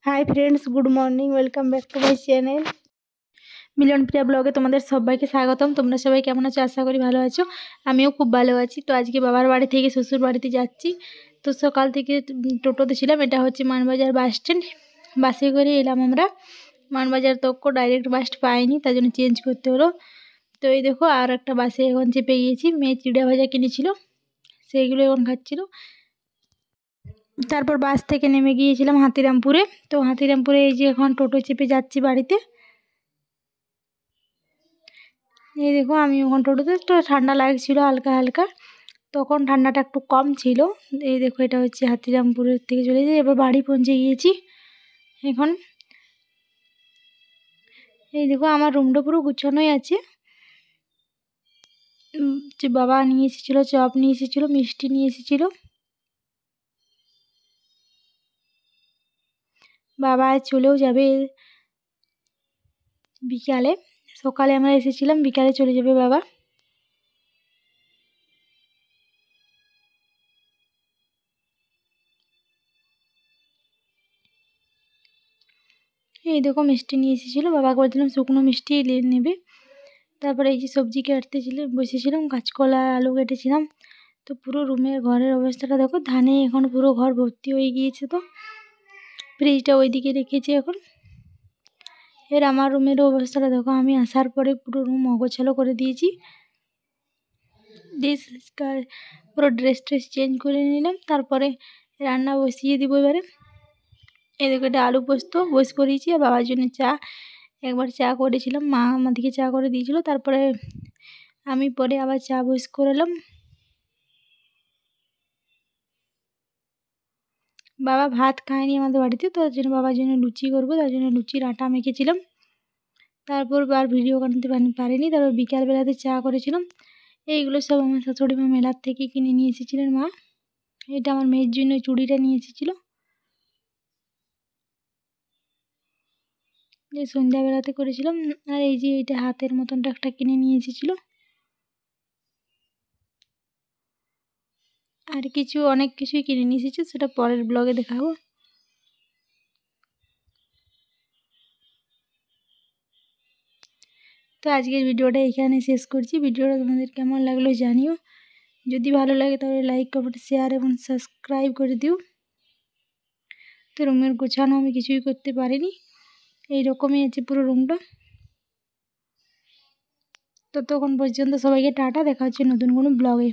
High friends, good morning. Welcome back to my channel Milon Priya ব্লগে তোমাদের সবাইকে স্বাগতম। তোমরা সবাই কেমন আছো? আশা করি ভালো আছো। আমিও খুব ভালো আছি। তো আজকে বাবার বাড়ি থেকে শ্বশুর বাড়িতে যাচ্ছি। তো সকাল থেকে টোটোতে ছিলাম। এটা হচ্ছে মানবাজার বাস স্ট্যান্ড। বাসে করে এলাম আমরা। মানবাজার তক্ক ডাইরেক্ট বাস পাইনি, তার জন্য চেঞ্জ করতে হলো। তো এই দেখো, আর একটা বাসে এখন চেপে গিয়েছি। মেয়ে চিড়া ভাজা কিনেছিল, সেইগুলো এখন খাচ্ছিল। তারপর বাস থেকে নেমে গিয়েছিলাম হাতিরামপুরে। তো হাতিরামপুরে এই যে এখন টোটো চেপে যাচ্ছি বাড়িতে। এই দেখো, আমি ওখান টোটোতে তো ঠান্ডা লাগছিল হালকা হালকা, তখন ঠান্ডাটা একটু কম ছিল। এই দেখো, এটা হচ্ছে হাতিরামপুরের থেকে চলে যাই। এবার বাড়ি পৌঁছে গিয়েছি এখন। এই দেখো, আমার রুমটা পুরো গুছানোই আছে। যে বাবা নিয়ে এসেছিলো, চপ নিয়ে এসেছিলো, মিষ্টি নিয়ে এসেছিলো। বাবা চলেও যাবে বিকালে। সকালে আমরা এসেছিলাম, বিকালে চলে যাবে বাবা। এই দেখো, মিষ্টি নিয়ে এসেছিলো। বাবাকে বলছিলাম শুকনো মিষ্টি নেবে। তারপরে এই যে সবজি কাটতে বসেছিলাম, কাঁচকলা আর আলু কেটেছিলাম। তো পুরো ঘরের অবস্থাটা দেখো, ধানে এখন পুরো ঘর ভর্তি হয়ে গিয়েছে। তো ফ্রিজটা ওইদিকে রেখেছি এখন। আমার রুমের অবস্থাটা দেখো, আমি আসার পরে পুরো রুম অগোছালো করে দিয়েছি। পুরো ড্রেস চেঞ্জ করে নিলাম। তারপরে রান্না বসিয়ে দিব এবারে। এই দেখো, এটা আলু পোস্ত করিয়েছি। আর বাবার জন্য একবার চা করেছিলাম, মা আমাদেরকে চা করে দিয়েছিল। তারপরে আমি পরে আবার চা করালাম। বাবা ভাত খায়নি আমাদের বাড়িতে, তার জন্য বাবার জন্য লুচি করবো, তার জন্য লুচির আটা মেখেছিলাম। তারপর আর ভিডিও বানাতে পারিনি। তারপর বিকালবেলাতে চা করেছিলাম। এইগুলো সব আমার শাশুড়ি মা মেলার থেকে কিনে নিয়ে এসেছিলেন মা। এটা আমার মেয়ের জন্য চুড়িটা নিয়ে এসেছিলো, যে সন্ধ্যাবেলাতে করেছিলাম। আর এই যে এটা হাতের মতনটা একটা কিনে নিয়ে এসেছিলো। আর অনেক কিছুই কিনে নিয়ে এসেছি, সেটা পরের ব্লগে দেখাবো। তো আজকের ভিডিওটা এখানে শেষ করছি। ভিডিওটা তোমাদের কেমন লাগলো জানিও। যদি ভালো লাগে তাহলে লাইক, কমেন্ট, শেয়ার এবং সাবস্ক্রাইব করে দিও। তো রুমের গোছানো আমি কিছুই করতে পারিনি, এইরকমই আছে পুরো রুমটা। ততক্ষণ পর্যন্ত সবাইকে টাটা, দেখা হচ্ছে নতুন কোনো ব্লগে।